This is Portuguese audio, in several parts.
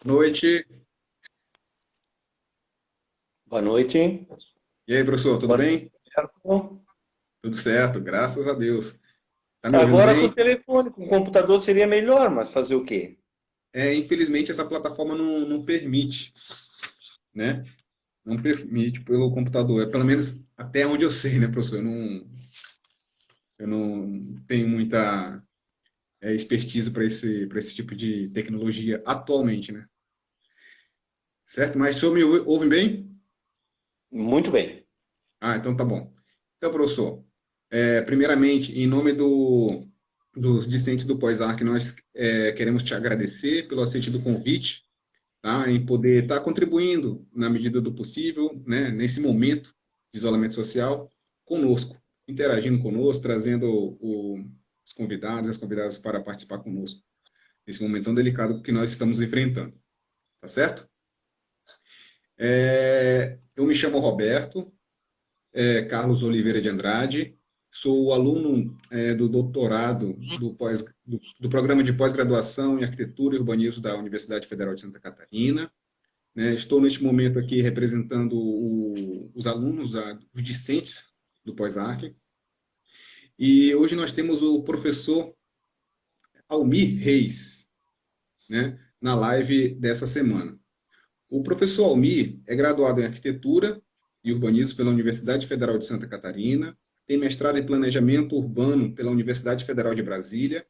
Noite. Boa noite. E aí, professor, tudo Boa noite, bem? Roberto. Tudo certo, graças a Deus. Tá me ouvindo Agora com bem? o telefone, com o computador seria melhor, mas fazer o quê? Infelizmente, essa plataforma não permite, né? Não permite pelo computador. Pelo menos até onde eu sei, né, professor? Eu não tenho muita expertise para esse tipo de tecnologia atualmente, né? Certo? Mas o senhor me ouve bem? Muito bem. Ah, então tá bom. Então, professor, primeiramente, em nome dos discentes do Pós-Arc, nós queremos te agradecer pelo aceite do convite, tá? Em poder estar contribuindo na medida do possível, né, nesse momento de isolamento social, conosco, interagindo conosco, trazendo os convidados e as convidadas para participar conosco, nesse momento tão delicado que nós estamos enfrentando, tá certo? Eu me chamo Roberto, Carlos Oliveira de Andrade, sou aluno do doutorado do programa de pós-graduação em Arquitetura e Urbanismo da Universidade Federal de Santa Catarina. Né? Estou neste momento aqui representando os alunos, os discentes do pós-arc. E hoje nós temos o professor Almir Reis, né, na live dessa semana. O professor Almir é graduado em Arquitetura e Urbanismo pela Universidade Federal de Santa Catarina, tem mestrado em Planejamento Urbano pela Universidade Federal de Brasília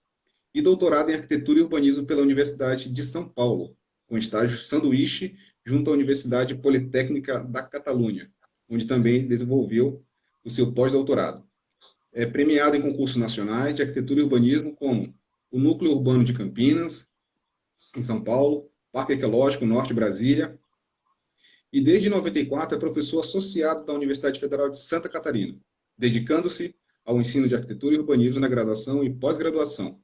e doutorado em Arquitetura e Urbanismo pela Universidade de São Paulo, com estágio sanduíche junto à Universidade Politécnica da Catalunha, onde também desenvolveu o seu pós-doutorado. É premiado em concursos nacionais de arquitetura e urbanismo, como o Núcleo Urbano de Campinas, em São Paulo, Parque Ecológico Norte Brasília, e desde 94 é professor associado da Universidade Federal de Santa Catarina, dedicando-se ao ensino de arquitetura e urbanismo na graduação e pós-graduação.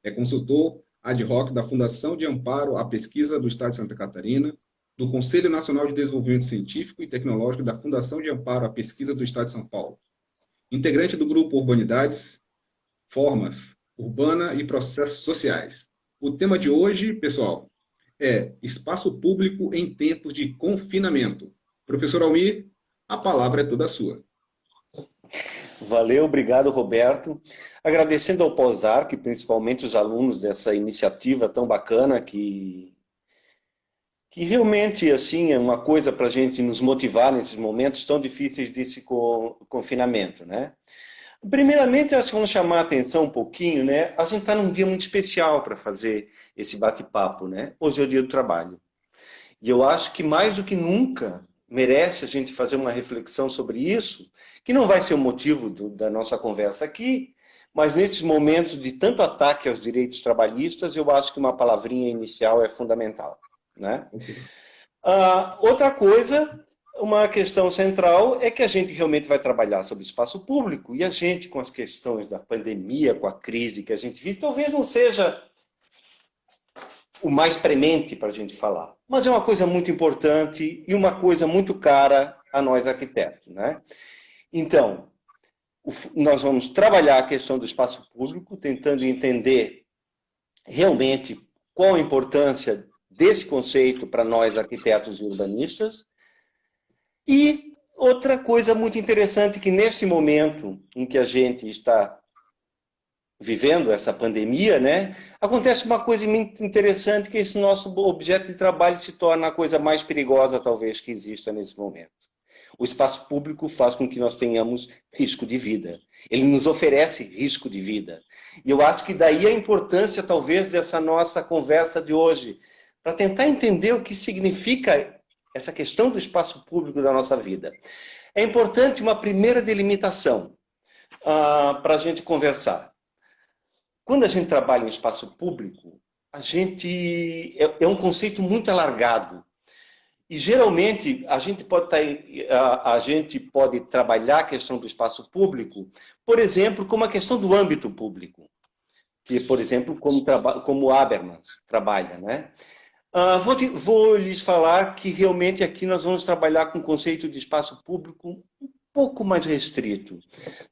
É consultor ad hoc da Fundação de Amparo à Pesquisa do Estado de Santa Catarina, do Conselho Nacional de Desenvolvimento Científico e Tecnológico da Fundação de Amparo à Pesquisa do Estado de São Paulo. Integrante do grupo Urbanidades, Formas, Urbana e Processos Sociais. O tema de hoje, pessoal, é espaço público em tempos de confinamento. Professor Almir, a palavra é toda sua. Valeu, obrigado, Roberto. Agradecendo ao POSARC, principalmente os alunos dessa iniciativa tão bacana que realmente assim é uma coisa para a gente nos motivar nesses momentos tão difíceis desse confinamento, né? Primeiramente, acho que vamos chamar a atenção um pouquinho, né? A gente está num dia muito especial para fazer esse bate-papo, né? Hoje é o dia do trabalho. E eu acho que mais do que nunca merece a gente fazer uma reflexão sobre isso, que não vai ser o motivo da nossa conversa aqui, mas nesses momentos de tanto ataque aos direitos trabalhistas, eu acho que uma palavrinha inicial é fundamental, né? Ok. Outra coisa, uma questão central é que a gente realmente vai trabalhar sobre espaço público e a gente, com as questões da pandemia, com a crise que a gente vive, talvez não seja o mais premente para a gente falar, mas é uma coisa muito importante e uma coisa muito cara a nós arquitetos, né? Então, nós vamos trabalhar a questão do espaço público, tentando entender realmente qual a importância desse conceito para nós arquitetos e urbanistas. E outra coisa muito interessante que neste momento em que a gente está vivendo essa pandemia, né, acontece uma coisa muito interessante, que esse nosso objeto de trabalho se torna a coisa mais perigosa talvez que exista nesse momento. O espaço público faz com que nós tenhamos risco de vida. Ele nos oferece risco de vida. E eu acho que daí a importância talvez dessa nossa conversa de hoje, para tentar entender o que significa essa questão do espaço público da nossa vida. É importante uma primeira delimitação para a gente conversar. Quando a gente trabalha em espaço público, a gente é um conceito muito alargado. E geralmente a gente pode trabalhar a questão do espaço público, por exemplo, como a questão do âmbito público, que, por exemplo, como Habermas trabalha, né? Vou lhes falar que realmente aqui nós vamos trabalhar com o conceito de espaço público um pouco mais restrito.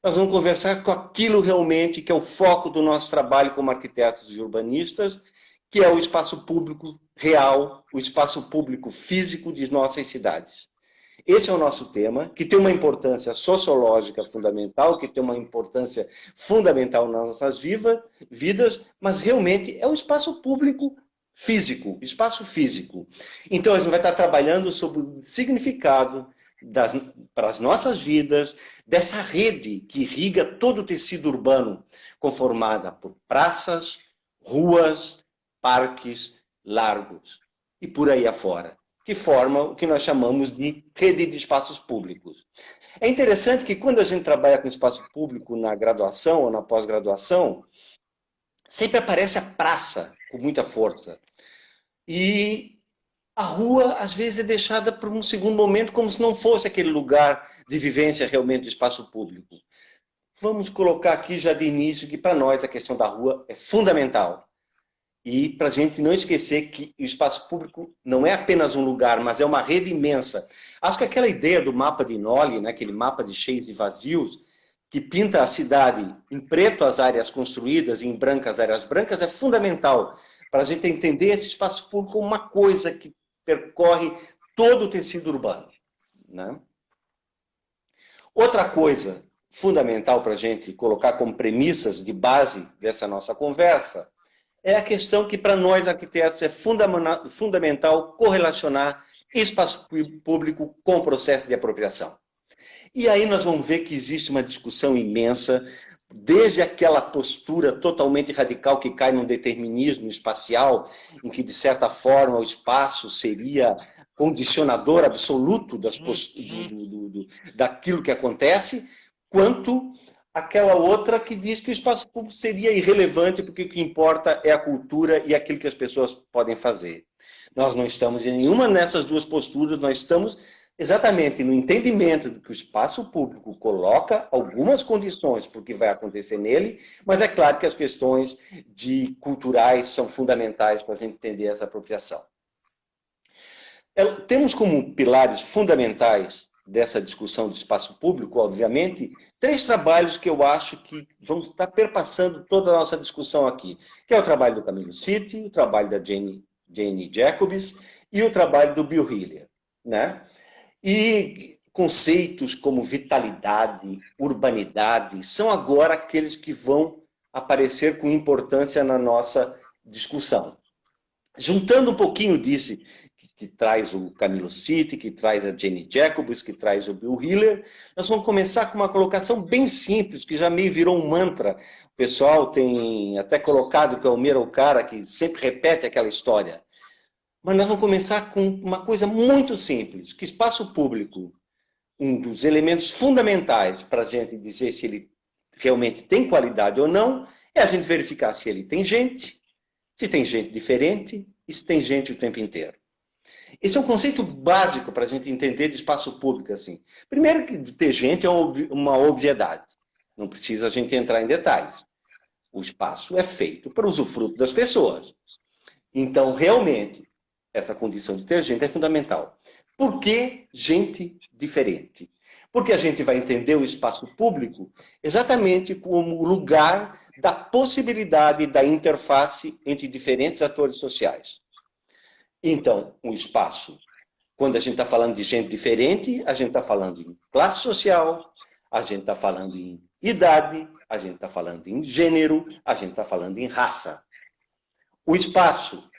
Nós vamos conversar com aquilo realmente que é o foco do nosso trabalho como arquitetos e urbanistas, que é o espaço público real, o espaço público físico de nossas cidades. Esse é o nosso tema, que tem uma importância sociológica fundamental, que tem uma importância fundamental nas nossas vidas, mas realmente é o espaço público físico, espaço físico. Então, a gente vai estar trabalhando sobre o significado para as nossas vidas, dessa rede que irriga todo o tecido urbano, conformada por praças, ruas, parques, largos e por aí afora, que formam o que nós chamamos de rede de espaços públicos. É interessante que quando a gente trabalha com espaço público na graduação ou na pós-graduação, sempre aparece a praça com muita força. E a rua, às vezes, é deixada por um segundo momento, como se não fosse aquele lugar de vivência realmente do espaço público. Vamos colocar aqui já de início que, para nós, a questão da rua é fundamental. E para a gente não esquecer que o espaço público não é apenas um lugar, mas é uma rede imensa. Acho que aquela ideia do mapa de Nolli, né, aquele mapa de cheios e vazios, que pinta a cidade em preto as áreas construídas e em branco as áreas brancas, é fundamental para a gente entender esse espaço público como uma coisa que percorre todo o tecido urbano, né? Outra coisa fundamental para a gente colocar como premissas de base dessa nossa conversa é a questão que, para nós arquitetos, é fundamental correlacionar espaço público com o processo de apropriação. E aí nós vamos ver que existe uma discussão imensa, desde aquela postura totalmente radical que cai num determinismo espacial, em que, de certa forma, o espaço seria condicionador absoluto daquilo que acontece, quanto aquela outra que diz que o espaço público seria irrelevante, porque o que importa é a cultura e aquilo que as pessoas podem fazer. Nós não estamos em nenhuma dessas duas posturas, nós estamos exatamente no entendimento de que o espaço público coloca algumas condições para o que vai acontecer nele, mas é claro que as questões culturais são fundamentais para a gente entender essa apropriação. Temos como pilares fundamentais dessa discussão do espaço público, obviamente, 3 trabalhos que eu acho que vão estar perpassando toda a nossa discussão aqui, que é o trabalho do Camilo Sitti, o trabalho da Jane Jacobs e o trabalho do Bill Hiller, né? E conceitos como vitalidade, urbanidade, são agora aqueles que vão aparecer com importância na nossa discussão. Juntando um pouquinho disso, que traz o Camilo Sitti, que traz a Jane Jacobs, que traz o Bill Hiller, nós vamos começar com uma colocação bem simples, que já meio virou um mantra. O pessoal tem até colocado que o Almir é o cara que sempre repete aquela história. Mas nós vamos começar com uma coisa muito simples, que espaço público, um dos elementos fundamentais para a gente dizer se ele realmente tem qualidade ou não, é a gente verificar se ele tem gente, se tem gente diferente e se tem gente o tempo inteiro. Esse é um conceito básico para a gente entender de espaço público. Assim. Primeiro, que ter gente é uma obviedade. Não precisa a gente entrar em detalhes. O espaço é feito para o usufruto das pessoas. Então, realmente, essa condição de ter gente é fundamental. Por que gente diferente? Porque a gente vai entender o espaço público exatamente como lugar da possibilidade da interface entre diferentes atores sociais. Então, um espaço, quando a gente está falando de gente diferente, a gente está falando em classe social, a gente está falando em idade, a gente está falando em gênero, a gente está falando em raça. O espaço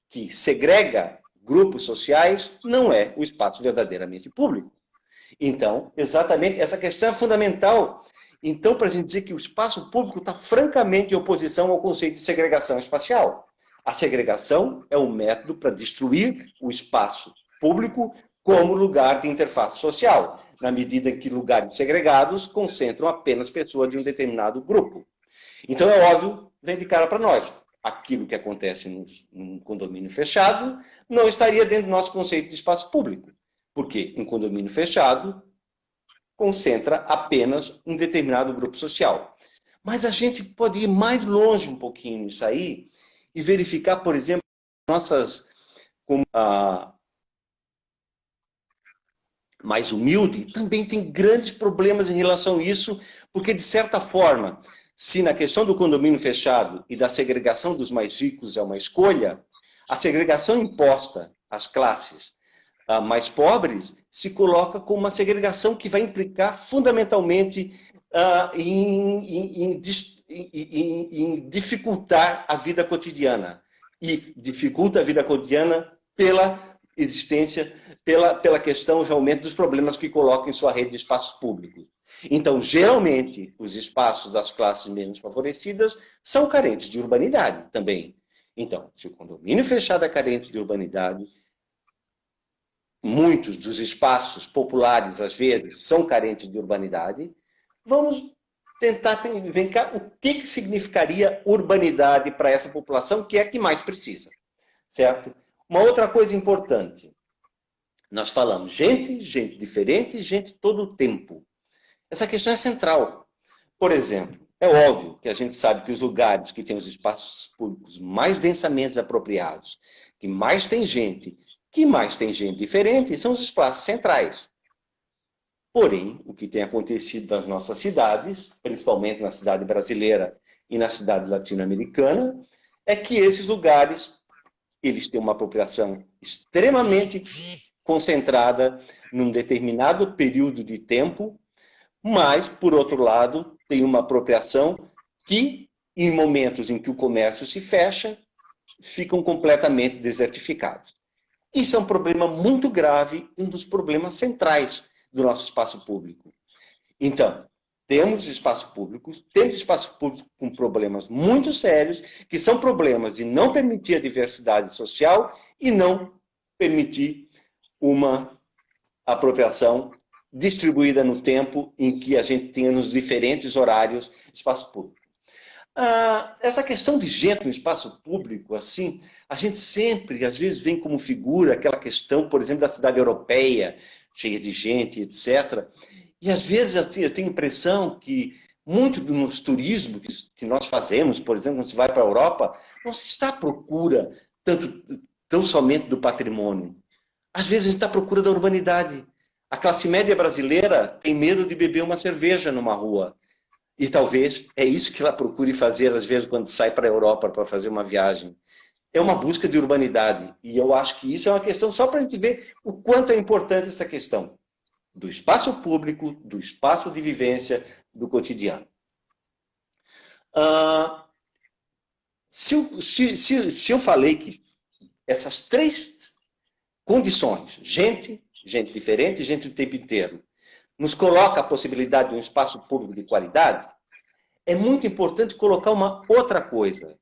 que segrega grupos sociais não é o espaço verdadeiramente público. Então, exatamente, essa questão é fundamental. Então, para a gente dizer que o espaço público está francamente em oposição ao conceito de segregação espacial. A segregação é um método para destruir o espaço público como lugar de interface social, na medida em que lugares segregados concentram apenas pessoas de um determinado grupo. Então, é óbvio, vem de cara para nós. Aquilo que acontece num condomínio fechado não estaria dentro do nosso conceito de espaço público. Porque um condomínio fechado concentra apenas um determinado grupo social. Mas a gente pode ir mais longe um pouquinho nisso aí e verificar, por exemplo, nossas como a mais humilde também tem grandes problemas em relação a isso, porque, de certa forma, se na questão do condomínio fechado e da segregação dos mais ricos é uma escolha, a segregação imposta às classes mais pobres se coloca como uma segregação que vai implicar fundamentalmente em dificultar a vida cotidiana. E dificulta a vida cotidiana pela existência, pela questão realmente dos problemas que coloca em sua rede de espaços públicos. Então, geralmente, os espaços das classes menos favorecidas são carentes de urbanidade também. Então, se o condomínio fechado é carente de urbanidade, muitos dos espaços populares, às vezes, são carentes de urbanidade, vamos tentar ver o que significaria urbanidade para essa população, que é a que mais precisa, certo? Uma outra coisa importante, nós falamos gente diferente, gente todo o tempo. Essa questão é central. Por exemplo, é óbvio que a gente sabe que os lugares que têm os espaços públicos mais densamente apropriados, que mais tem gente diferente, são os espaços centrais. Porém, o que tem acontecido nas nossas cidades, principalmente na cidade brasileira e na cidade latino-americana, é que esses lugares eles têm uma apropriação extremamente concentrada num determinado período de tempo, mas, por outro lado, tem uma apropriação que, em momentos em que o comércio se fecha, ficam completamente desertificados. Isso é um problema muito grave, um dos problemas centrais do nosso espaço público. Então, temos espaços públicos com problemas muito sérios, que são problemas de não permitir a diversidade social e não permitir uma apropriação distribuída no tempo em que a gente tenha nos diferentes horários espaço público. Essa questão de gente no espaço público, assim, a gente sempre, às vezes, vem como figura aquela questão, por exemplo, da cidade europeia, cheia de gente, etc. E, às vezes, assim, eu tenho a impressão que muito dos turismos que nós fazemos, por exemplo, quando se vai para a Europa, não se está à procura tão somente do patrimônio. Às vezes, a gente está à procura da urbanidade. A classe média brasileira tem medo de beber uma cerveja numa rua. E talvez é isso que ela procure fazer, às vezes, quando sai para a Europa para fazer uma viagem. É uma busca de urbanidade. E eu acho que isso é uma questão só para a gente ver o quanto é importante essa questão do espaço público, do espaço de vivência, do cotidiano. Se eu falei que essas três condições, gente diferente, gente o tempo inteiro, nos coloca a possibilidade de um espaço público de qualidade, é muito importante colocar uma outra coisa.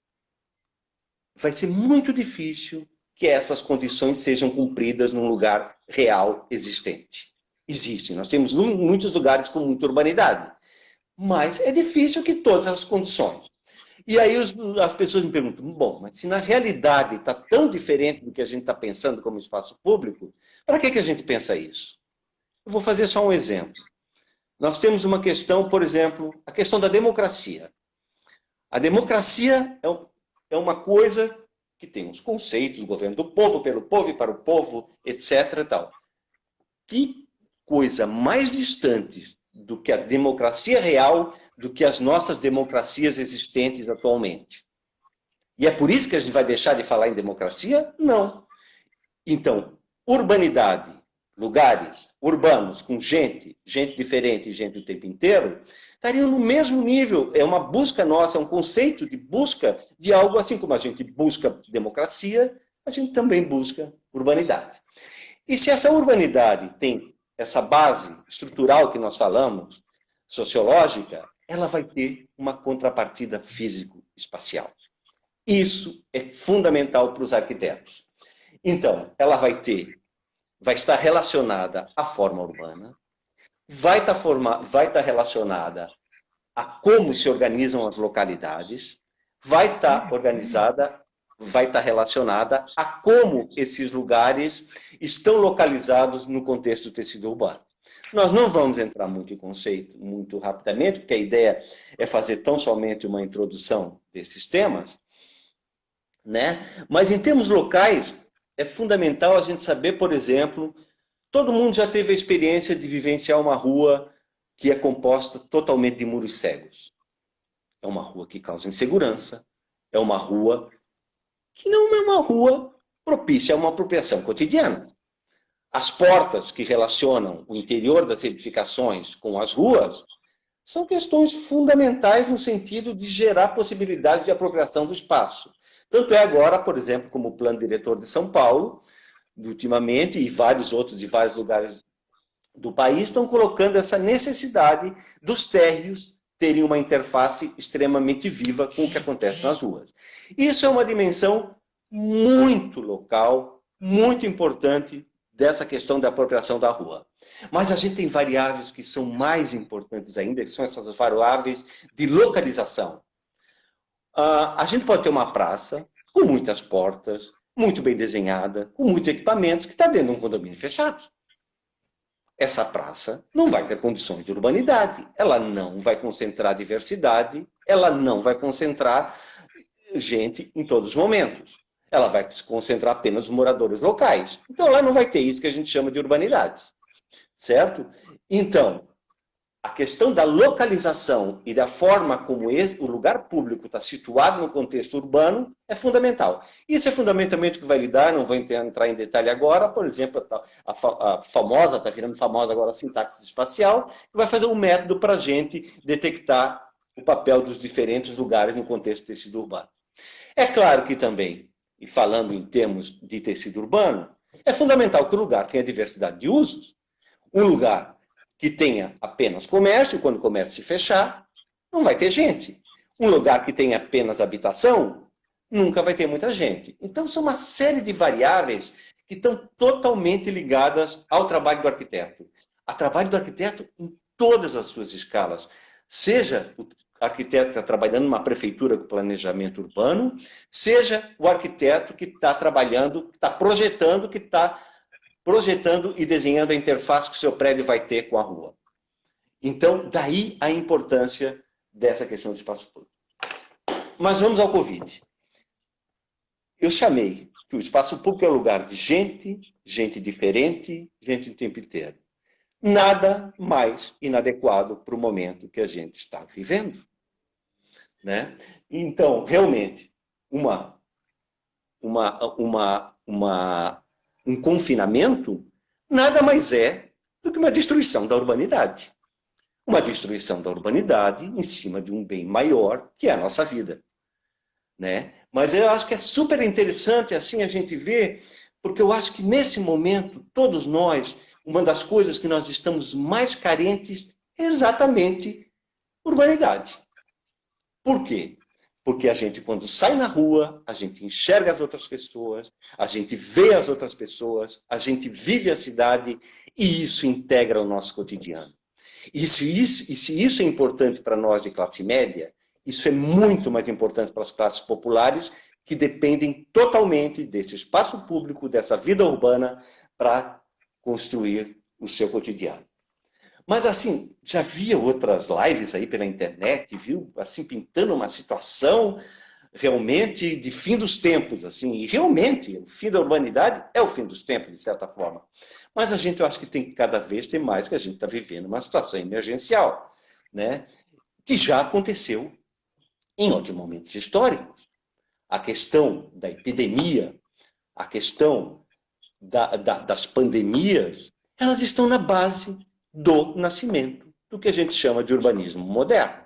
Vai ser muito difícil que essas condições sejam cumpridas num lugar real existente. Existem, nós temos muitos lugares com muita urbanidade, mas é difícil que todas as condições. E aí as pessoas me perguntam, bom, mas se na realidade está tão diferente do que a gente está pensando como espaço público, para que a gente pensa isso? Eu vou fazer só um exemplo. Nós temos uma questão, por exemplo, a questão da democracia. A democracia é uma coisa que tem uns conceitos, o governo do povo, pelo povo e para o povo, etc. Tal. Que coisa mais distante do que a democracia real, do que as nossas democracias existentes atualmente. E é por isso que a gente vai deixar de falar em democracia? Não. Então, urbanidade, lugares urbanos com gente diferente e gente o tempo inteiro, estariam no mesmo nível. É uma busca nossa, é um conceito de busca de algo assim como a gente busca democracia, a gente também busca urbanidade. E se essa urbanidade tem essa base estrutural que nós falamos, sociológica, ela vai ter uma contrapartida físico-espacial. Isso é fundamental para os arquitetos. Então, ela vai estar relacionada à forma urbana, vai estar relacionada a como se organizam as localidades, vai estar relacionada a como esses lugares estão localizados no contexto do tecido urbano. Nós não vamos entrar muito em conceito, muito rapidamente, porque a ideia é fazer tão somente uma introdução desses temas, né? Mas em termos locais, é fundamental a gente saber, por exemplo, todo mundo já teve a experiência de vivenciar uma rua que é composta totalmente de muros cegos. é uma rua que causa insegurança, é uma rua que não é uma rua propícia a uma apropriação cotidiana. As portas que relacionam o interior das edificações com as ruas são questões fundamentais no sentido de gerar possibilidades de apropriação do espaço. Tanto é agora, por exemplo, como o Plano Diretor de São Paulo, ultimamente, e vários outros de vários lugares do país, estão colocando essa necessidade dos térreos terem uma interface extremamente viva com o que acontece nas ruas. Isso é uma dimensão muito local, muito importante dessa questão da apropriação da rua. Mas a gente tem variáveis que são mais importantes ainda, que são essas variáveis de localização. A gente pode ter uma praça com muitas portas, muito bem desenhada, com muitos equipamentos, que está dentro de um condomínio fechado. Essa praça não vai ter condições de urbanidade, ela não vai concentrar diversidade, ela não vai concentrar gente em todos os momentos. Ela vai se concentrar apenas nos moradores locais. Então, ela não vai ter isso que a gente chama de urbanidade. Certo? Então, a questão da localização e da forma como o lugar público está situado no contexto urbano é fundamental. Isso é fundamentalmente o que vai lidar, não vou entrar em detalhe agora, por exemplo, a famosa, está virando famosa agora a sintaxe espacial, que vai fazer um método para a gente detectar o papel dos diferentes lugares no contexto do tecido urbano. É claro que também, e falando em termos de tecido urbano, é fundamental que o lugar tenha diversidade de usos. Um lugar que tenha apenas comércio, quando o comércio se fechar, não vai ter gente. Um lugar que tenha apenas habitação, nunca vai ter muita gente. Então, são uma série de variáveis que estão totalmente ligadas ao trabalho do arquiteto. Ao trabalho do arquiteto em todas as suas escalas. Seja o arquiteto que está trabalhando numa prefeitura com planejamento urbano, seja o arquiteto que está trabalhando, que está projetando e desenhando a interface que o seu prédio vai ter com a rua. Então, daí a importância dessa questão do espaço público. Mas vamos ao Covid. Eu chamei que o espaço público é um lugar de gente, gente diferente, gente o tempo inteiro. Nada mais inadequado para o momento que a gente está vivendo. Né? Então, realmente, um confinamento nada mais é do que uma destruição da urbanidade. Uma destruição da urbanidade em cima de um bem maior, que é a nossa vida. Né? Mas eu acho que é super interessante assim a gente ver, porque eu acho que nesse momento, todos nós, uma das coisas que nós estamos mais carentes é exatamente urbanidade. Por quê? Porque a gente, quando sai na rua, a gente enxerga as outras pessoas, a gente vê as outras pessoas, a gente vive a cidade e isso integra o nosso cotidiano. E se isso é importante para nós de classe média, isso é muito mais importante para as classes populares que dependem totalmente desse espaço público, dessa vida urbana para construir o seu cotidiano. Mas, assim, já via outras lives aí pela internet, viu? Assim, pintando uma situação realmente de fim dos tempos, assim. E realmente, o fim da urbanidade é o fim dos tempos, de certa forma. Mas a gente, eu acho que tem que cada vez ter mais, que a gente está vivendo uma situação emergencial, né? Que já aconteceu em outros momentos históricos. A questão da epidemia, a questão das pandemias, elas estão na base do nascimento do que a gente chama de urbanismo moderno.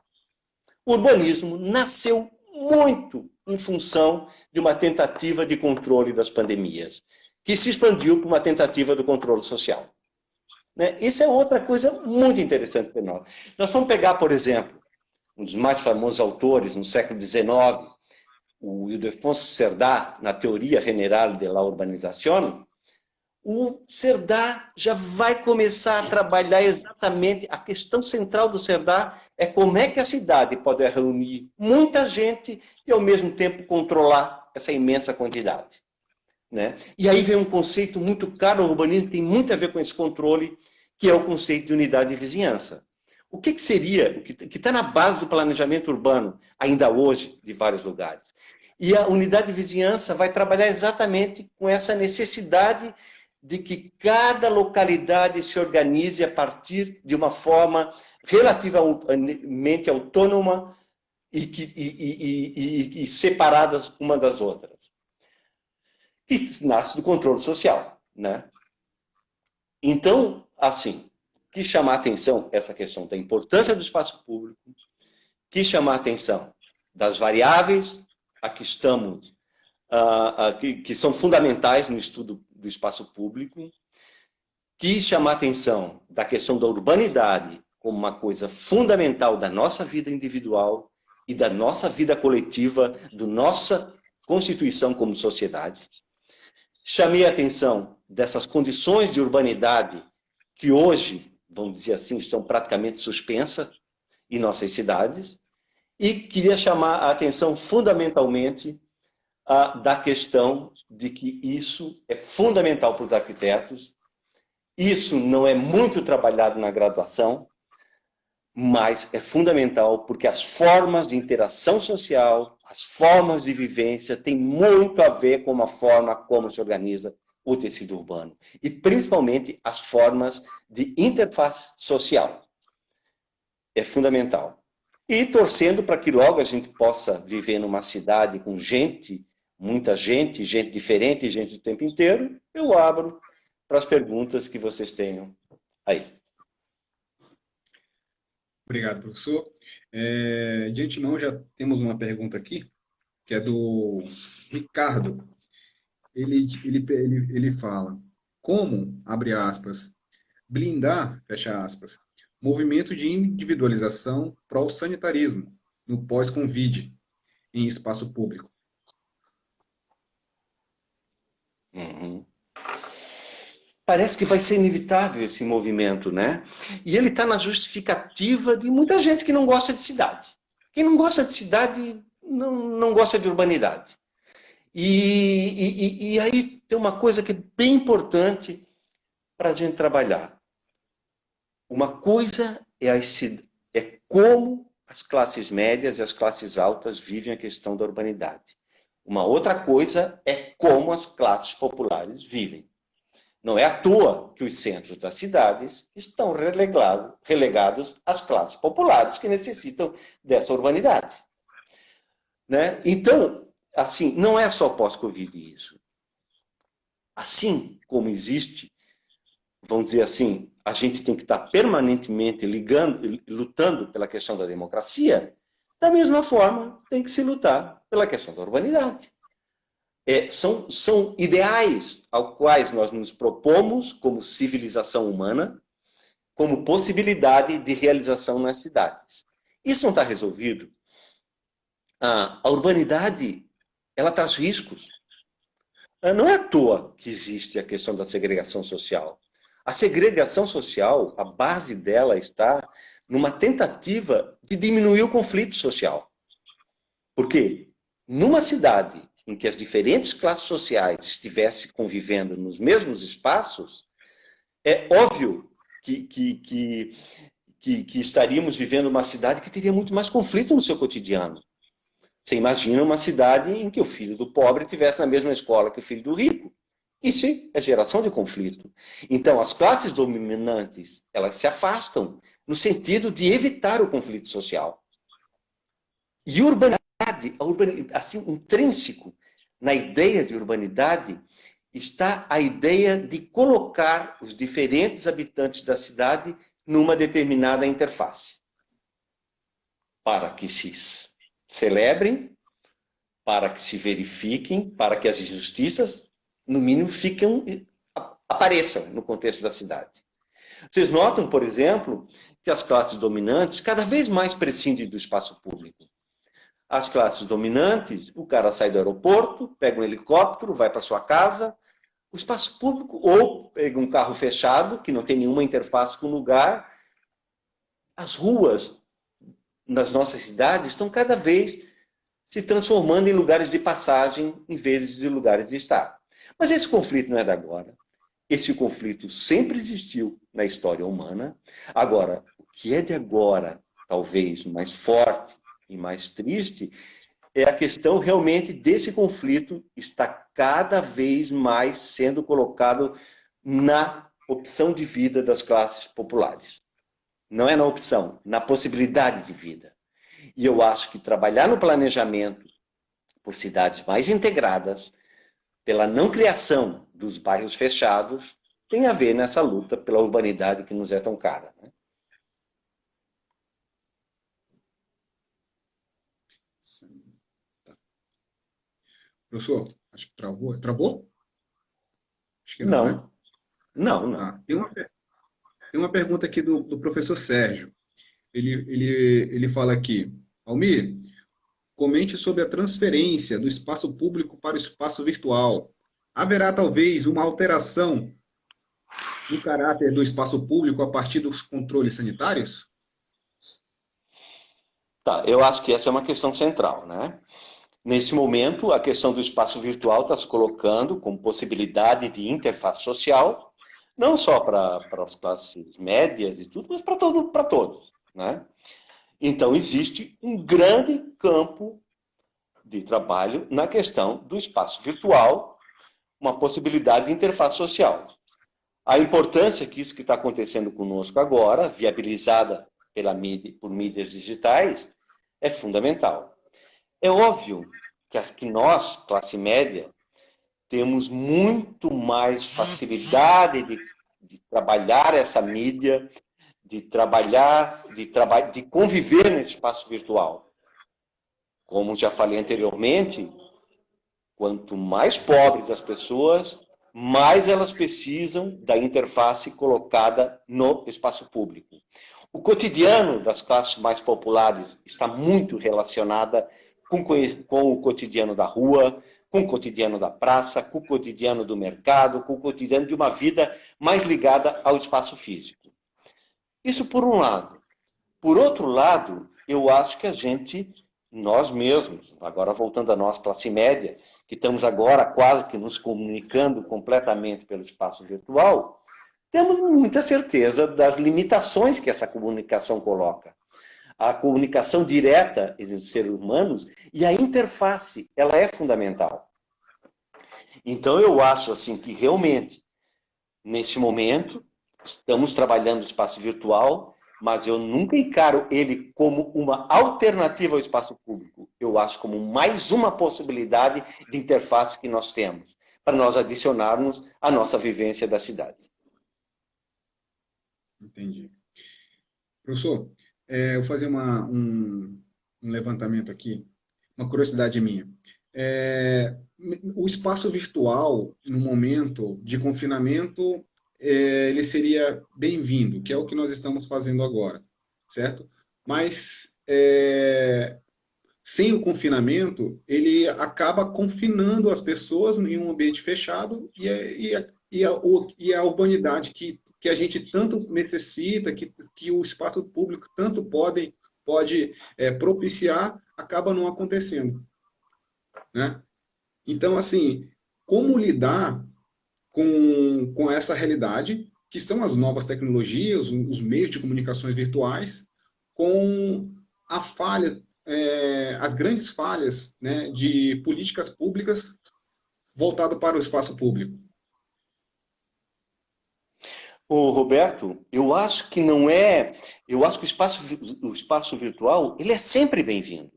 O urbanismo nasceu muito em função de uma tentativa de controle das pandemias, que se expandiu para uma tentativa do controle social. Né? Isso é outra coisa muito interessante para nós. Nós vamos pegar, por exemplo, um dos mais famosos autores no século XIX, o Ildefonso Cerdá, na Teoria General de la Urbanización. O Cerdá já vai começar a trabalhar exatamente, a questão central do Cerdá é como é que a cidade pode reunir muita gente e, ao mesmo tempo, controlar essa imensa quantidade. Né? E aí vem um conceito muito caro ao urbanismo, que tem muito a ver com esse controle, que é o conceito de unidade de vizinhança. O que seria, o que está na base do planejamento urbano, ainda hoje, de vários lugares? E a unidade de vizinhança vai trabalhar exatamente com essa necessidade de que cada localidade se organize a partir de uma forma relativamente autônoma e separadas uma das outras, que nasce do controle social, né? Então, assim, que chamar a atenção essa questão da importância do espaço público, que chamar a atenção das variáveis a que estamos, que são fundamentais no estudo do espaço público, que chamar a atenção da questão da urbanidade como uma coisa fundamental da nossa vida individual e da nossa vida coletiva, da nossa constituição como sociedade. Chamei a atenção dessas condições de urbanidade que hoje, vamos dizer assim, estão praticamente suspensas em nossas cidades, e queria chamar a atenção fundamentalmente da questão de que isso é fundamental para os arquitetos. Isso não é muito trabalhado na graduação, mas é fundamental porque as formas de interação social, as formas de vivência têm muito a ver com a forma como se organiza o tecido urbano. E principalmente as formas de interface social. É fundamental. E torcendo para que logo a gente possa viver numa cidade com gente, muita gente, gente diferente, gente o tempo inteiro, eu abro para as perguntas que vocês tenham aí. Obrigado, professor. De antemão, já temos uma pergunta aqui, que é do Ricardo. Ele fala, como, abre aspas, blindar, fecha aspas, movimento de individualização pró-sanitarismo no pós-Covid em espaço público? Uhum. Parece que vai ser inevitável esse movimento, né? E ele está na justificativa de muita gente que não gosta de cidade. Quem não gosta de cidade não gosta de urbanidade. E aí tem uma coisa que é bem importante para a gente trabalhar. Uma coisa é como as classes médias e as classes altas vivem a questão da urbanidade. Uma outra coisa é como as classes populares vivem. Não é à toa que os centros das cidades estão relegados às classes populares que necessitam dessa urbanidade. Né? Então, assim, não é só pós-Covid isso. Assim como existe, vamos dizer assim, a gente tem que estar permanentemente lutando pela questão da democracia, da mesma forma tem que se lutar pela questão da urbanidade. São ideais aos quais nós nos propomos como civilização humana, como possibilidade de realização nas cidades. Isso não está resolvido. A urbanidade, ela traz riscos. Não é à toa que existe a questão da segregação social. A segregação social, a base dela está numa tentativa de diminuir o conflito social. Por quê? Numa cidade em que as diferentes classes sociais estivessem convivendo nos mesmos espaços, é óbvio que estaríamos vivendo uma cidade que teria muito mais conflito no seu cotidiano. Você imagina uma cidade em que o filho do pobre estivesse na mesma escola que o filho do rico. Isso é geração de conflito. Então, as classes dominantes, elas se afastam no sentido de evitar o conflito social. E urbanidade, assim, intrínseco na ideia de urbanidade, está a ideia de colocar os diferentes habitantes da cidade numa determinada interface. Para que se celebrem, para que se verifiquem, para que as injustiças, no mínimo, apareçam no contexto da cidade. Vocês notam, por exemplo, que as classes dominantes cada vez mais prescindem do espaço público. As classes dominantes, o cara sai do aeroporto, pega um helicóptero, vai para sua casa, o espaço público, ou pega um carro fechado, que não tem nenhuma interface com o lugar. As ruas nas nossas cidades estão cada vez se transformando em lugares de passagem em vez de lugares de estar. Mas esse conflito não é de agora. Esse conflito sempre existiu na história humana. Agora, o que é de agora, talvez mais forte e mais triste, é a questão realmente desse conflito está cada vez mais sendo colocado na opção de vida das classes populares. Não é na opção, na possibilidade de vida. E eu acho que trabalhar no planejamento por cidades mais integradas, pela não criação dos bairros fechados, tem a ver nessa luta pela urbanidade que nos é tão cara, né? Tá. Professor, acho que travou. Travou? Acho que não, né? Não, não, não. Tá. Tem uma pergunta aqui do professor Sérgio. Ele fala aqui, Almir, comente sobre a transferência do espaço público para o espaço virtual. Haverá talvez uma alteração no caráter do espaço público a partir dos controles sanitários? Tá, eu acho que essa é uma questão central, né? Nesse momento, a questão do espaço virtual está se colocando como possibilidade de interface social, não só para as classes médias e tudo, mas para todos, né? Então, existe um grande campo de trabalho na questão do espaço virtual, uma possibilidade de interface social. A importância que isso que está acontecendo conosco agora, viabilizada por mídias digitais, é fundamental. É óbvio que nós, classe média, temos muito mais facilidade de trabalhar essa mídia, de conviver nesse espaço virtual. Como já falei anteriormente, quanto mais pobres as pessoas, mais elas precisam da interface colocada no espaço público. O cotidiano das classes mais populares está muito relacionada com o cotidiano da rua, com o cotidiano da praça, com o cotidiano do mercado, com o cotidiano de uma vida mais ligada ao espaço físico. Isso por um lado. Por outro lado, eu acho que nós mesmos, agora voltando a nós, classe média, que estamos agora quase que nos comunicando completamente pelo espaço virtual, temos muita certeza das limitações que essa comunicação coloca. A comunicação direta entre os seres humanos e a interface, ela é fundamental. Então, eu acho assim que realmente, nesse momento, estamos trabalhando no espaço virtual, mas eu nunca encaro ele como uma alternativa ao espaço público. Eu acho como mais uma possibilidade de interface que nós temos, para nós adicionarmos à nossa vivência da cidade. Entendi. Professor, eu vou fazer um levantamento aqui, uma curiosidade minha. O espaço virtual, no momento de confinamento, ele seria bem-vindo, que é o que nós estamos fazendo agora, certo? Mas, sem o confinamento, ele acaba confinando as pessoas em um ambiente fechado e a urbanidade que a gente tanto necessita, que o espaço público tanto pode propiciar, acaba não acontecendo, né? Então, assim, como lidar com essa realidade, que são as novas tecnologias, os meios de comunicações virtuais, com a falha, as grandes falhas, né, de políticas públicas voltado para o espaço público? Ô, Roberto, eu acho que não é... Eu acho que o espaço virtual, ele é sempre bem-vindo.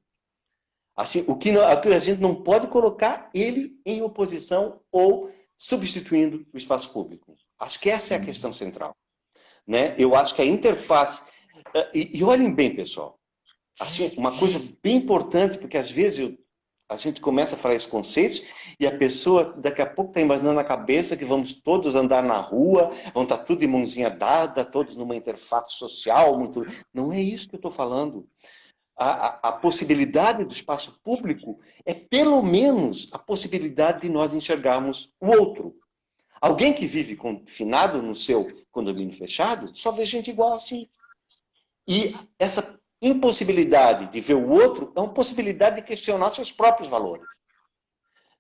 Assim, o que a gente não pode colocar ele em oposição ou substituindo o espaço público. Acho que essa é a questão central, né? Eu acho que a interface... E olhem bem, pessoal. Assim, uma coisa bem importante, porque às vezes a gente começa a falar esses conceitos e a pessoa daqui a pouco está imaginando na cabeça que vamos todos andar na rua, vão estar tudo de mãozinha dada, todos numa interface social. Não é isso que eu estou falando. A possibilidade do espaço público é pelo menos a possibilidade de nós enxergarmos o outro. Alguém que vive confinado no seu condomínio fechado só vê gente igual assim. E essa impossibilidade de ver o outro é uma possibilidade de questionar seus próprios valores,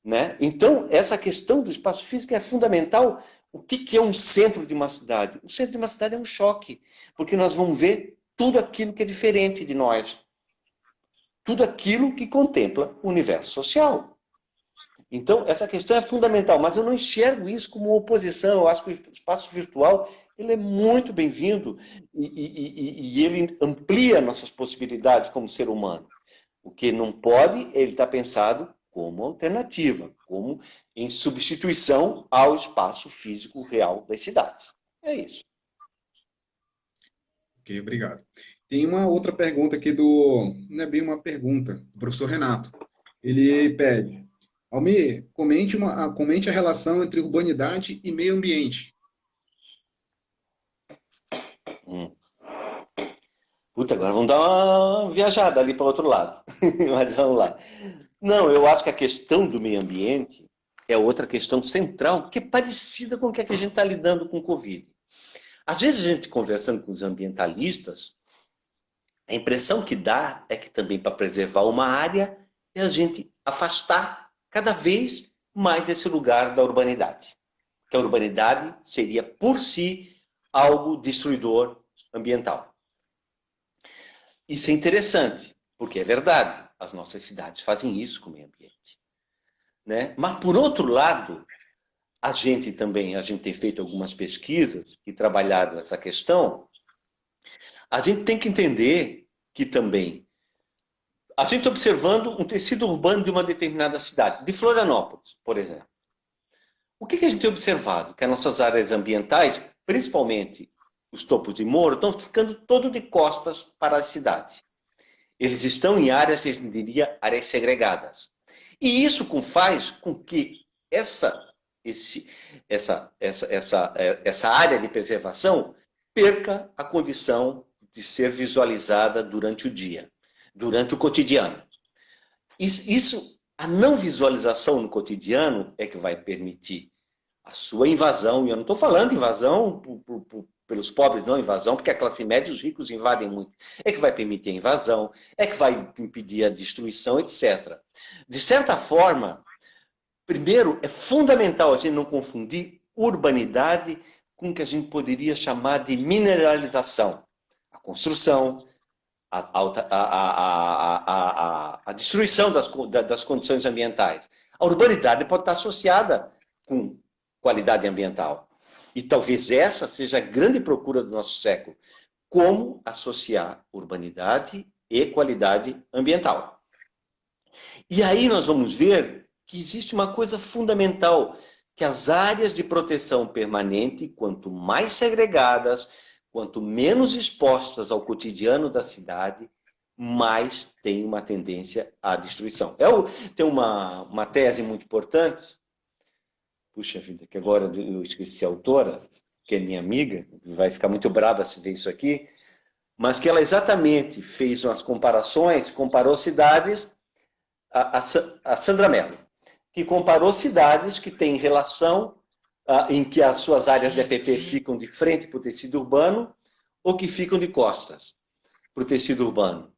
né? Então, essa questão do espaço físico é fundamental. O que é um centro de uma cidade? O centro de uma cidade é um choque, porque nós vamos ver tudo aquilo que é diferente de nós. Tudo aquilo que contempla o universo social. Então, essa questão é fundamental, mas eu não enxergo isso como uma oposição. Eu acho que o espaço virtual ele é muito bem-vindo e ele amplia nossas possibilidades como ser humano. O que não pode, ele está pensado como alternativa, como em substituição ao espaço físico real das cidades. É isso. Ok, obrigado. Tem uma outra pergunta aqui do. Não é bem uma pergunta, do professor Renato. Ele pede: Almir, comente a relação entre urbanidade e meio ambiente. Hum. Puta, agora vamos dar uma viajada ali para o outro lado. Mas vamos lá. Não, eu acho que a questão do meio ambiente é outra questão central, que é parecida com o que a gente está lidando com o Covid. Às vezes a gente conversando com os ambientalistas, a impressão que dá é que também para preservar uma área é a gente afastar cada vez mais esse lugar da urbanidade. Que a urbanidade seria por si algo destruidor ambiental. Isso é interessante, porque é verdade, as nossas cidades fazem isso com o meio ambiente. Né? Mas, por outro lado, a gente tem feito algumas pesquisas e trabalhado essa questão, a gente tem que entender que também, a gente observando um tecido urbano de uma determinada cidade, de Florianópolis, por exemplo. O que a gente tem observado? Que as nossas áreas ambientais, principalmente os topos de morro, estão ficando todo de costas para a cidade. Eles estão em áreas que a gente diria áreas segregadas. E isso faz com que essa área de preservação perca a condição de ser visualizada durante o dia, durante o cotidiano. A não visualização no cotidiano é que vai permitir a sua invasão, e eu não estou falando invasão pelos pobres, não invasão, porque a classe média e os ricos invadem muito. É que vai permitir a invasão, é que vai impedir a destruição, etc. De certa forma, primeiro, é fundamental a gente não confundir urbanidade com o que a gente poderia chamar de mineralização. A construção, a destruição das condições ambientais. A urbanidade pode estar associada com qualidade ambiental. E talvez essa seja a grande procura do nosso século. Como associar urbanidade e qualidade ambiental. E aí nós vamos ver que existe uma coisa fundamental, que as áreas de proteção permanente, quanto mais segregadas, quanto menos expostas ao cotidiano da cidade, mais tem uma tendência à destruição. Tem uma tese muito importante, puxa vida, que agora eu esqueci a autora, que é minha amiga, vai ficar muito brava se ver isso aqui, mas que ela exatamente fez umas comparações, comparou cidades, a Sandra Mello, que comparou cidades que têm relação em que as suas áreas de EPP ficam de frente para o tecido urbano ou que ficam de costas para o tecido urbano.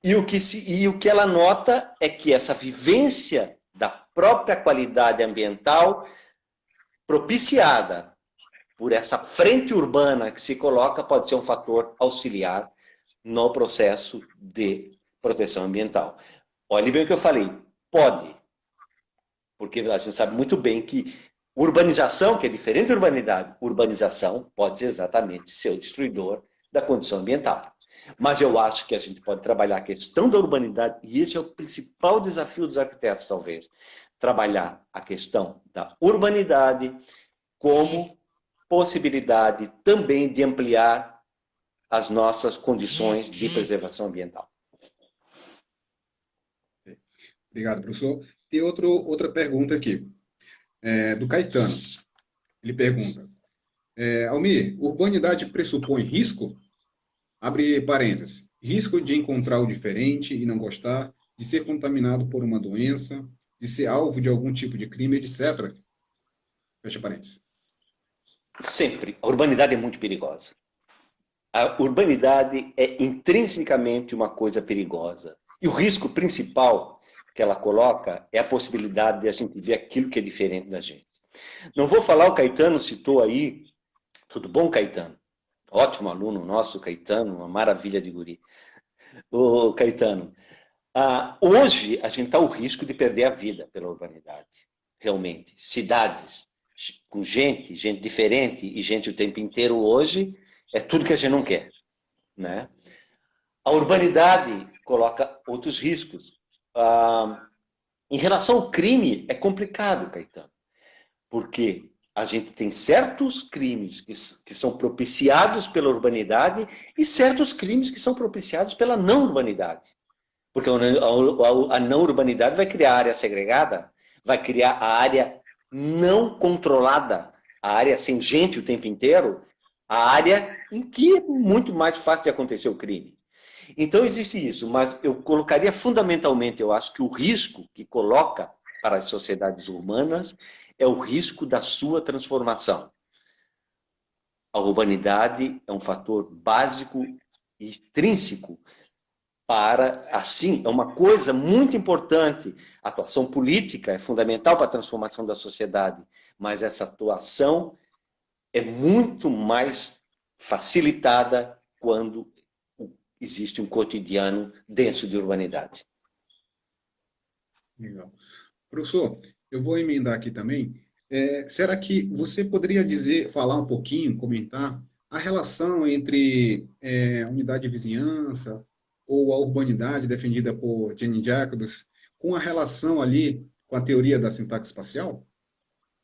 E o que ela nota é que essa vivência da própria qualidade ambiental propiciada por essa frente urbana que se coloca pode ser um fator auxiliar no processo de proteção ambiental. Olhe bem o que eu falei, pode, porque a gente sabe muito bem que urbanização, que é diferente de urbanidade, urbanização pode ser exatamente ser o destruidor da condição ambiental. Mas eu acho que a gente pode trabalhar a questão da urbanidade, e esse é o principal desafio dos arquitetos, talvez. Trabalhar a questão da urbanidade como possibilidade também de ampliar as nossas condições de preservação ambiental. Obrigado, professor. Tem outra pergunta aqui, do Caetano. Ele pergunta: Almir, urbanidade pressupõe risco? Abre parênteses. Risco de encontrar o diferente e não gostar, de ser contaminado por uma doença, de ser alvo de algum tipo de crime, etc. Fecha parênteses. Sempre. A urbanidade é muito perigosa. A urbanidade é intrinsecamente uma coisa perigosa. E o risco principal que ela coloca é a possibilidade de a gente ver aquilo que é diferente da gente. Não vou falar, o Caetano citou aí, tudo bom, Caetano? Ótimo aluno nosso, Caetano, uma maravilha de guri. Ô, Caetano, hoje a gente está ao risco de perder a vida pela urbanidade, realmente. Cidades com gente diferente e gente o tempo inteiro hoje, é tudo que a gente não quer, né? A urbanidade coloca outros riscos. Em relação ao crime, é complicado, Caetano, porque a gente tem certos crimes que são propiciados pela urbanidade e certos crimes que são propiciados pela não urbanidade. Porque a não urbanidade vai criar a área segregada, vai criar a área não controlada, a área sem gente o tempo inteiro, a área em que é muito mais fácil de acontecer o crime. Então existe isso, mas eu colocaria fundamentalmente, eu acho que o risco que coloca para as sociedades humanas é o risco da sua transformação. A urbanidade é um fator básico e extrínseco para, assim, é uma coisa muito importante. A atuação política é fundamental para a transformação da sociedade, mas essa atuação é muito mais facilitada quando existe um cotidiano denso de urbanidade. Legal. Professor, eu vou emendar aqui também. Será que você poderia falar um pouquinho, comentar a relação entre a unidade de vizinhança ou a urbanidade defendida por Jenny Jacobs com a relação ali com a teoria da sintaxe espacial?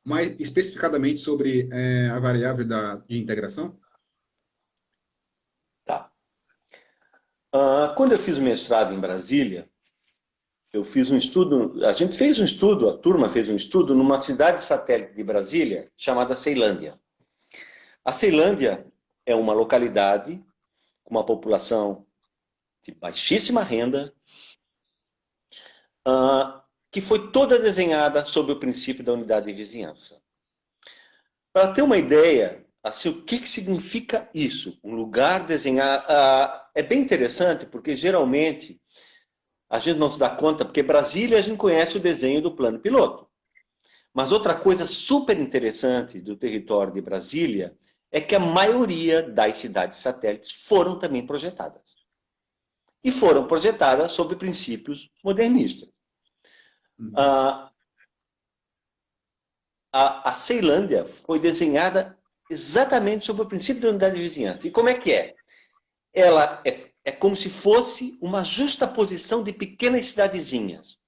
Mais especificadamente sobre a variável de integração? Tá. Quando eu fiz o mestrado em Brasília, eu fiz um estudo, a gente fez um estudo, a turma fez um estudo numa cidade satélite de Brasília chamada Ceilândia. A Ceilândia é uma localidade com uma população de baixíssima renda, que foi toda desenhada sob o princípio da unidade de vizinhança. Para ter uma ideia, assim, o que significa isso? Um lugar desenhado... é bem interessante, porque geralmente a gente não se dá conta, porque Brasília a gente conhece o desenho do plano piloto. Mas outra coisa super interessante do território de Brasília é que a maioria das cidades satélites foram também projetadas. E foram projetadas sob princípios modernistas. A Ceilândia foi desenhada exatamente sob o princípio da unidade de vizinhança. E como é que é? Ela é como se fosse uma justaposição de pequenas cidadezinhas.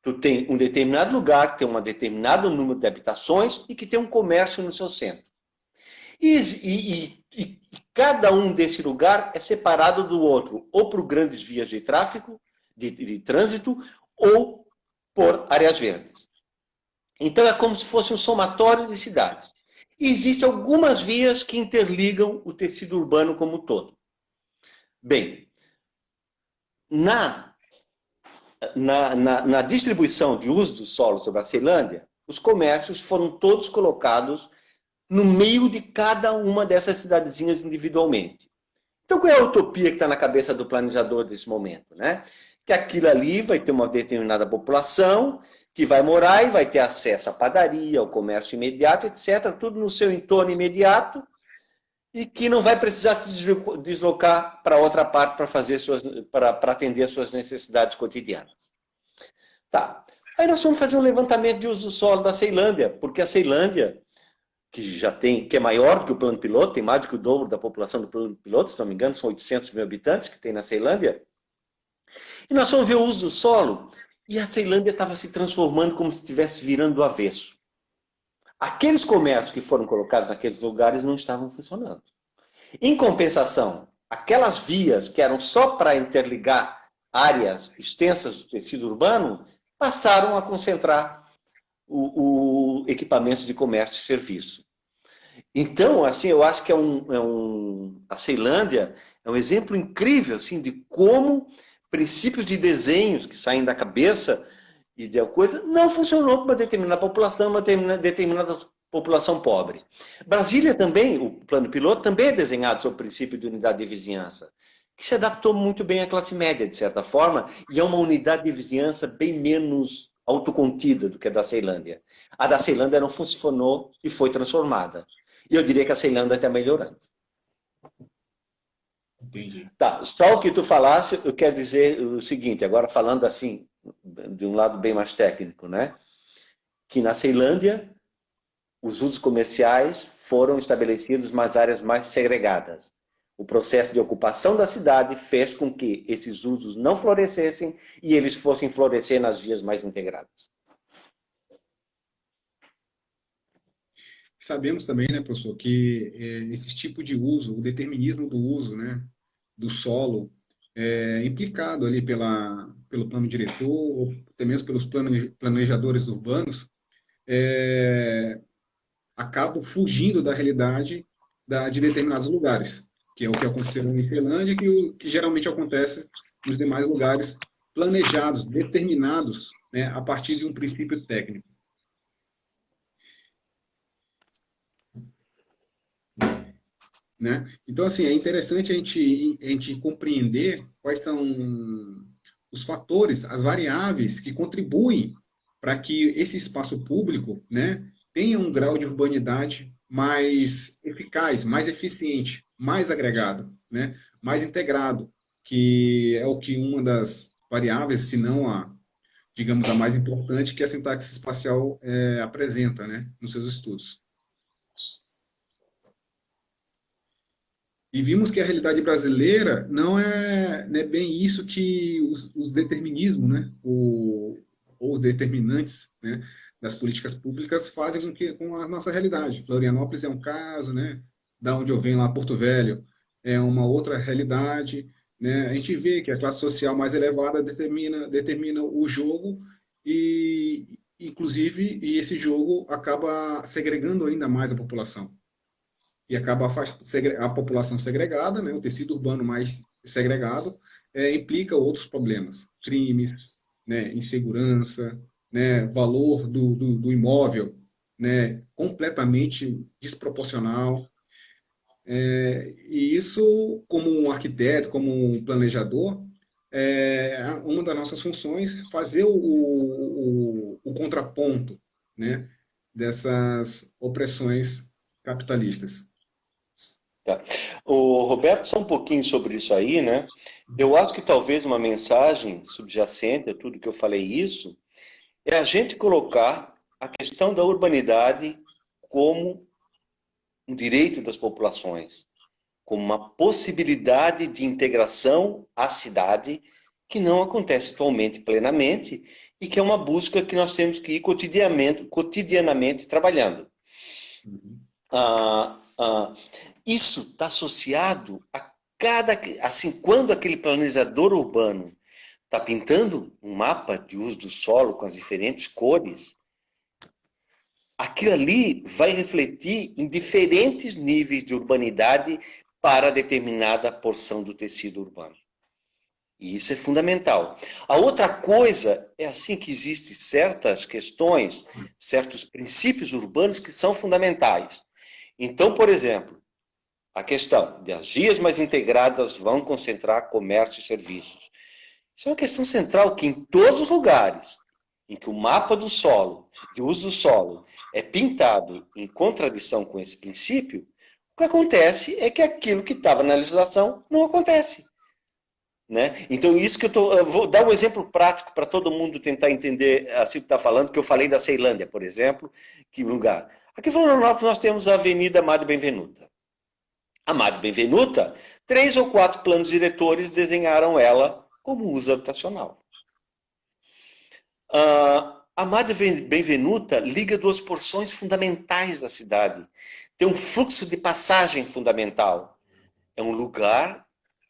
Tu tem um determinado lugar, que tem um determinado número de habitações e que tem um comércio no seu centro. E cada um desse lugar é separado do outro, ou por grandes vias de tráfego, de trânsito, ou por áreas verdes. Então é como se fosse um somatório de cidades. E existem algumas vias que interligam o tecido urbano como um todo. Bem, na distribuição de uso do solo sobre a Ceilândia, os comércios foram todos colocados no meio de cada uma dessas cidadezinhas individualmente. Então, qual é a utopia que está na cabeça do planejador desse momento, né? Que aquilo ali vai ter uma determinada população que vai morar e vai ter acesso à padaria, ao comércio imediato, etc., tudo no seu entorno imediato, e que não vai precisar se deslocar para outra parte para atender as suas necessidades cotidianas. Tá. Aí nós vamos fazer um levantamento de uso do solo da Ceilândia, porque a Ceilândia, que é maior do que o plano piloto, tem mais do que o dobro da população do plano piloto, se não me engano, são 800 mil habitantes que tem na Ceilândia. E nós vamos ver o uso do solo, e a Ceilândia estava se transformando como se estivesse virando do avesso. Aqueles comércios que foram colocados naqueles lugares não estavam funcionando. Em compensação, aquelas vias que eram só para interligar áreas extensas do tecido urbano, passaram a concentrar o equipamentos de comércio e serviço. Então, assim, eu acho que a Ceilândia é um exemplo incrível assim, de como princípios de desenhos que saem da cabeça e de coisa não funcionou para uma determinada população pobre. Brasília também, o plano piloto, também é desenhado sob o princípio de unidade de vizinhança, que se adaptou muito bem à classe média, de certa forma, e é uma unidade de vizinhança bem menos autocontida do que a da Ceilândia. A da Ceilândia não funcionou e foi transformada. E eu diria que a Ceilândia está melhorando. Entendi. Tá, só o que tu falasse, eu quero dizer o seguinte, agora falando assim, de um lado bem mais técnico, né? Que na Ceilândia, os usos comerciais foram estabelecidos nas áreas mais segregadas. O processo de ocupação da cidade fez com que esses usos não florescessem e eles fossem florescer nas vias mais integradas. Sabemos também, né, professor, que esse tipo de uso, o determinismo do uso, né, do solo, é implicado ali pelo plano diretor, ou até mesmo pelos planejadores urbanos, acabam fugindo da realidade de determinados lugares, que é o que aconteceu em Ceilândia, que geralmente acontece nos demais lugares planejados, determinados, né, a partir de um princípio técnico. Né? Então, assim, é interessante a gente compreender quais são os fatores, as variáveis que contribuem para que esse espaço público, né, tenha um grau de urbanidade mais eficaz, mais eficiente, mais agregado, né, mais integrado, que é o que uma das variáveis, se não digamos, a mais importante, que a sintaxe espacial apresenta, né, nos seus estudos. E vimos que a realidade brasileira não é bem isso que os determinismos, né, ou os determinantes, né, das políticas públicas fazem com a nossa realidade. Florianópolis é um caso, né, da onde eu venho lá, Porto Velho, é uma outra realidade, né. A gente vê que a classe social mais elevada determina o jogo e, inclusive, esse jogo acaba segregando ainda mais a população e acaba a população segregada, né, o tecido urbano mais segregado, implica outros problemas, crimes, né, insegurança, né, valor do imóvel, né, completamente desproporcional. E isso, como um arquiteto, como um planejador, uma das nossas funções fazer o contraponto, né, dessas opressões capitalistas. Tá. O Roberto, só um pouquinho sobre isso aí, né? Eu acho que talvez uma mensagem subjacente a tudo que eu falei isso é a gente colocar a questão da urbanidade como um direito das populações, como uma possibilidade de integração à cidade que não acontece atualmente plenamente e que é uma busca que nós temos que ir cotidianamente trabalhando. Uhum. Isso está associado a assim, quando aquele planejador urbano está pintando um mapa de uso do solo com as diferentes cores, aquilo ali vai refletir em diferentes níveis de urbanidade para determinada porção do tecido urbano. E isso é fundamental. A outra coisa é assim que existem certas questões, certos princípios urbanos que são fundamentais. Então, por exemplo, a questão de as vias mais integradas vão concentrar comércio e serviços. Isso é uma questão central que em todos os lugares em que o mapa do solo, de uso do solo, é pintado em contradição com esse princípio, o que acontece é que aquilo que estava na legislação não acontece. Né? Então, isso que eu vou dar um exemplo prático para todo mundo tentar entender assim o que está falando, que eu falei da Ceilândia, por exemplo, que lugar. Aqui em Florianópolis nós temos a Avenida Amado Benvenuta. Amado Benvenuta, 3 ou 4 planos diretores desenharam ela como uso habitacional. Amado Benvenuta liga duas porções fundamentais da cidade. Tem um fluxo de passagem fundamental. É um lugar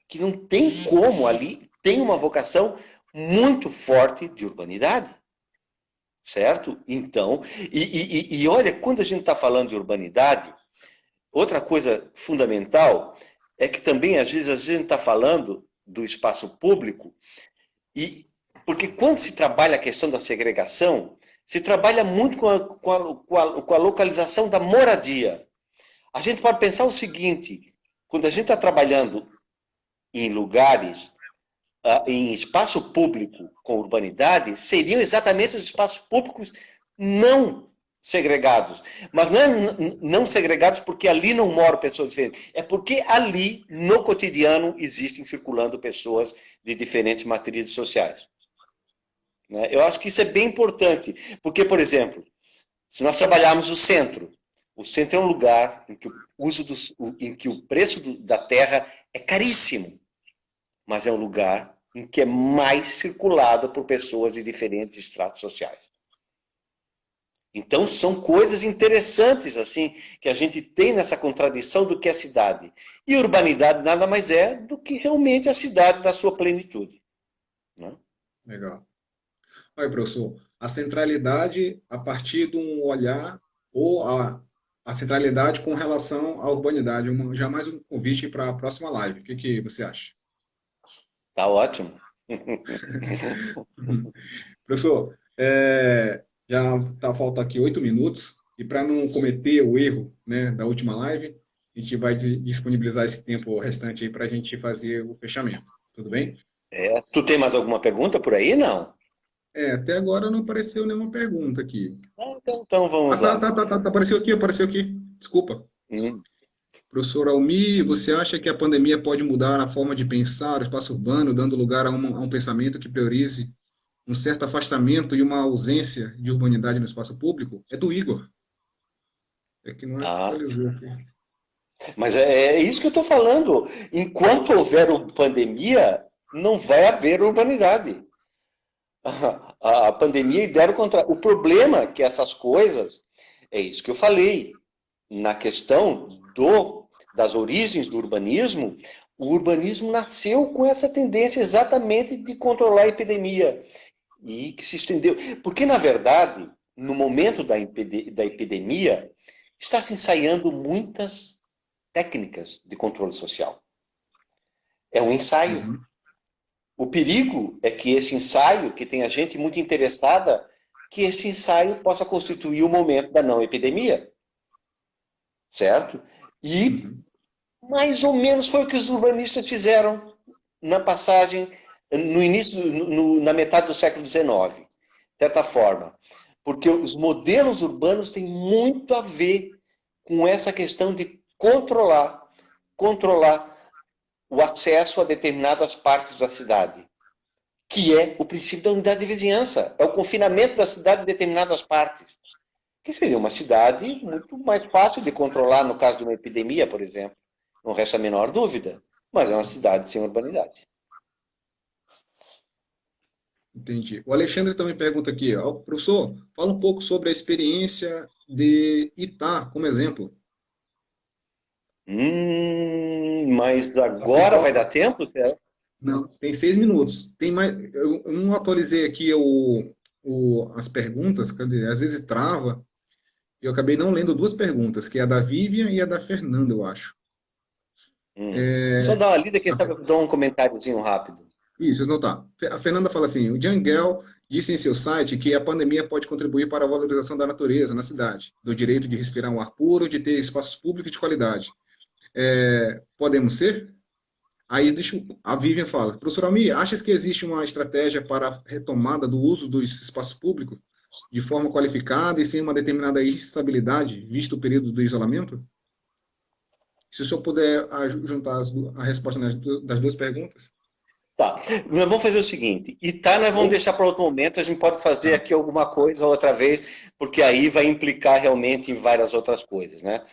que não tem como ali, tem uma vocação muito forte de urbanidade. Certo? Então, e olha, quando a gente está falando de urbanidade, outra coisa fundamental é que também, às vezes, a gente está falando do espaço público, porque quando se trabalha a questão da segregação, se trabalha muito com a localização da moradia. A gente pode pensar o seguinte, quando a gente está trabalhando em lugares, em espaço público com urbanidade, seriam exatamente os espaços públicos não segregados. Mas não é não segregados porque ali não moram pessoas diferentes. É porque ali, no cotidiano, existem circulando pessoas de diferentes matrizes sociais. Né? Eu acho que isso é bem importante. Porque, por exemplo, se nós trabalharmos o centro, O centro é um lugar em que em que o preço da terra é caríssimo, mas é um lugar em que é mais circulado por pessoas de diferentes estratos sociais. Então, são coisas interessantes assim que a gente tem nessa contradição do que é cidade. E urbanidade nada mais é do que realmente a cidade na sua plenitude. Né? Legal. Olha, professor, a centralidade a partir de um olhar ou a centralidade com relação à urbanidade. Já mais um convite para a próxima live. O que você acha? Tá ótimo. Professor, já falta aqui 8 minutos e para não cometer o erro, né, da última live, a gente vai disponibilizar esse tempo restante aí para a gente fazer o fechamento. Tudo bem? Tu tem mais alguma pergunta por aí? Não. Até agora não apareceu nenhuma pergunta aqui. Então vamos lá. Apareceu aqui. Desculpa. Hum. Professor Almi, você acha que a pandemia pode mudar a forma de pensar o espaço urbano, dando lugar a um pensamento que priorize um certo afastamento e uma ausência de urbanidade no espaço público? É do Igor. É que não atualizou aqui. Mas é isso que eu estou falando. Enquanto houver pandemia, não vai haver urbanidade. A pandemia lidera o contrário. O problema é que essas coisas, é isso que eu falei, na questão das origens do urbanismo, o urbanismo nasceu com essa tendência exatamente de controlar a epidemia e que se estendeu. Porque, na verdade, no momento da epidemia, está se ensaiando muitas técnicas de controle social. É um ensaio. Uhum. O perigo é que esse ensaio, que tenha gente muito interessada, que esse ensaio possa constituir o momento da não epidemia. Certo? E mais ou menos foi o que os urbanistas fizeram na passagem, no início, na metade do século XIX, de certa forma. Porque os modelos urbanos têm muito a ver com essa questão de controlar o acesso a determinadas partes da cidade, que é o princípio da unidade de vizinhança, é o confinamento da cidade em determinadas partes, que seria uma cidade muito mais fácil de controlar no caso de uma epidemia, por exemplo, não resta a menor dúvida, mas é uma cidade sem urbanidade. Entendi. O Alexandre também pergunta aqui, ó, professor, fala um pouco sobre a experiência de Itá, como exemplo. Mas agora vai dar tempo, certo? Não, tem 6 minutos. Tem mais. Eu não atualizei aqui as perguntas, às vezes trava. E eu acabei não lendo duas perguntas, que é a da Vivian e a da Fernanda, eu acho. Só dá uma lida que eu dou um comentáriozinho rápido. Isso, não tá. A Fernanda fala assim: o Jangel disse em seu site que a pandemia pode contribuir para a valorização da natureza na cidade, do direito de respirar um ar puro, de ter espaços públicos de qualidade. Podemos ser? Aí a Vivian fala: professor Almi, achas que existe uma estratégia para a retomada do uso dos espaços públicos de forma qualificada e sem uma determinada instabilidade, visto o período do isolamento? Se o senhor puder juntar a resposta das duas perguntas. Tá, nós vamos fazer o seguinte, nós vamos deixar para outro momento, a gente pode fazer aqui alguma coisa outra vez, porque aí vai implicar realmente em várias outras coisas, né?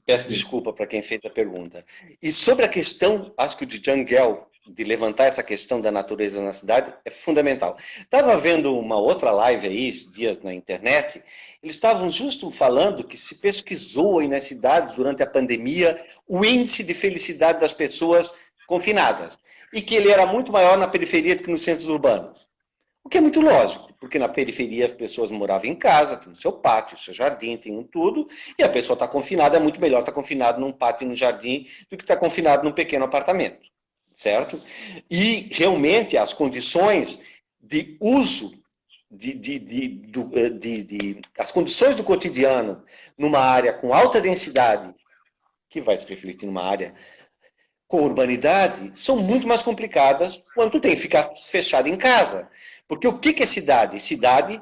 Peço desculpa para quem fez a pergunta. E sobre a questão, acho que o de Jangel, de levantar essa questão da natureza na cidade, é fundamental. Estava vendo uma outra live aí, esses dias na internet, eles estavam justo falando que se pesquisou aí nas cidades durante a pandemia o índice de felicidade das pessoas confinadas, e que ele era muito maior na periferia do que nos centros urbanos. O que é muito lógico, porque na periferia as pessoas moravam em casa, tinham o seu pátio, o seu jardim, tinham tudo, e a pessoa está confinada, é muito melhor estar confinado num pátio e num jardim do que estar confinado num pequeno apartamento, certo? E realmente as condições de uso, as condições do cotidiano numa área com alta densidade, que vai se refletir numa área com urbanidade, são muito mais complicadas quando tu tem que ficar fechado em casa. Porque o que é cidade? Cidade,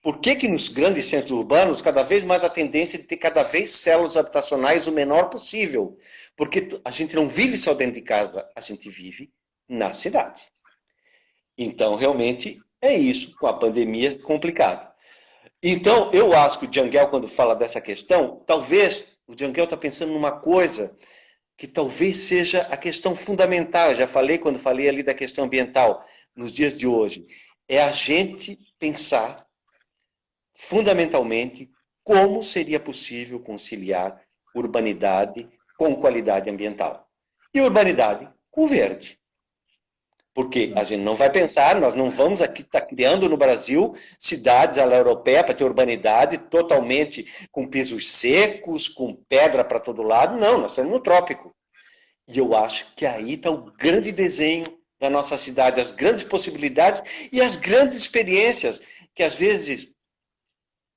por que nos grandes centros urbanos, cada vez mais a tendência de ter cada vez células habitacionais o menor possível? Porque a gente não vive só dentro de casa, a gente vive na cidade. Então, realmente, é isso, com a pandemia, complicado. Então, eu acho que o Jangel, quando fala dessa questão, talvez o Jangel está pensando numa coisa que talvez seja a questão fundamental. Eu já falei quando falei ali da questão ambiental nos dias de hoje. É a gente pensar fundamentalmente como seria possível conciliar urbanidade com qualidade ambiental. E urbanidade com verde. Porque a gente não vai pensar, nós não vamos aqui estar criando no Brasil cidades à la europeia para ter urbanidade totalmente com pisos secos, com pedra para todo lado. Não, nós estamos no trópico. E eu acho que aí está o grande desenho da nossa cidade, as grandes possibilidades e as grandes experiências que às vezes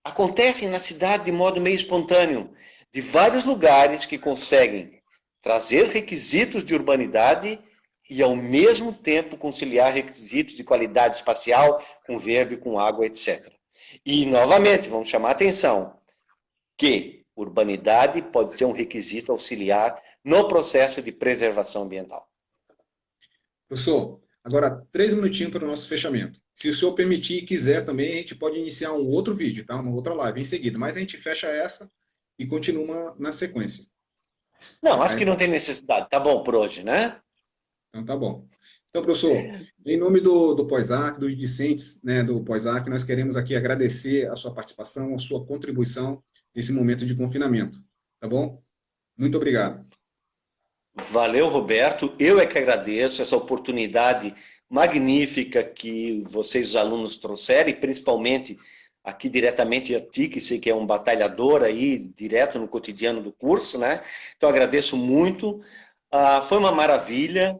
acontecem na cidade de modo meio espontâneo, de vários lugares que conseguem trazer requisitos de urbanidade e, ao mesmo tempo, conciliar requisitos de qualidade espacial, com verde, com água, etc. E, novamente, vamos chamar a atenção que urbanidade pode ser um requisito auxiliar no processo de preservação ambiental. Professor, agora 3 minutinhos para o nosso fechamento. Se o senhor permitir e quiser também, a gente pode iniciar um outro vídeo, tá? Uma outra live em seguida, mas a gente fecha essa e continua na sequência. Não, acho que não tem necessidade. Tá bom por hoje, né? Então tá bom. Então, professor, em nome do POSAC, dos discentes, né, do POSAC, nós queremos aqui agradecer a sua participação, a sua contribuição nesse momento de confinamento, tá bom? Muito obrigado. Valeu, Roberto. Eu é que agradeço essa oportunidade magnífica que vocês, os alunos, trouxeram, e principalmente aqui diretamente a ti, que sei que é um batalhador aí, direto no cotidiano do curso, né? Então, agradeço muito. Foi uma maravilha.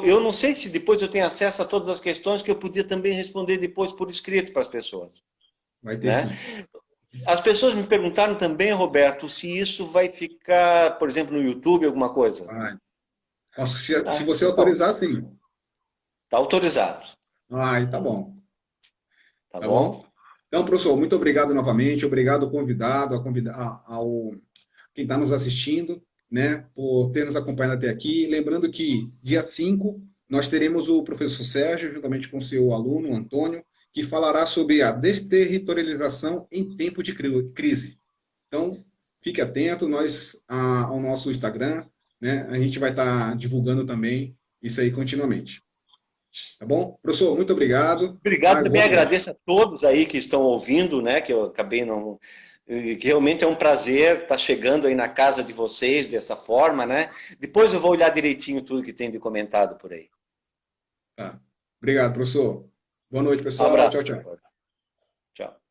Eu não sei se depois eu tenho acesso a todas as questões que eu podia também responder depois por escrito para as pessoas. Vai ter Né? sim. As pessoas me perguntaram também, Roberto, se isso vai ficar, por exemplo, no YouTube, alguma coisa. Se você autorizar, sim. Está autorizado. Aí tá bom. Tá Tá bom? bom? Então, professor, muito obrigado novamente, obrigado ao convidado, ao quem está nos assistindo, né, por ter nos acompanhado até aqui. Lembrando que dia 5 nós teremos o professor Sérgio, juntamente com seu aluno, Antônio, que falará sobre a desterritorialização em tempo de crise. Então, fique atento, ao nosso Instagram, né, a gente vai estar divulgando também isso aí continuamente. Tá bom? Professor, muito obrigado. Obrigado, também agradeço a todos aí que estão ouvindo, né, que eu acabei não... que realmente é um prazer estar chegando aí na casa de vocês dessa forma, né? Depois eu vou olhar direitinho tudo que tem de comentado por aí. Tá. Obrigado, professor. Boa noite, pessoal. Um abraço. Tchau, tchau. Tchau.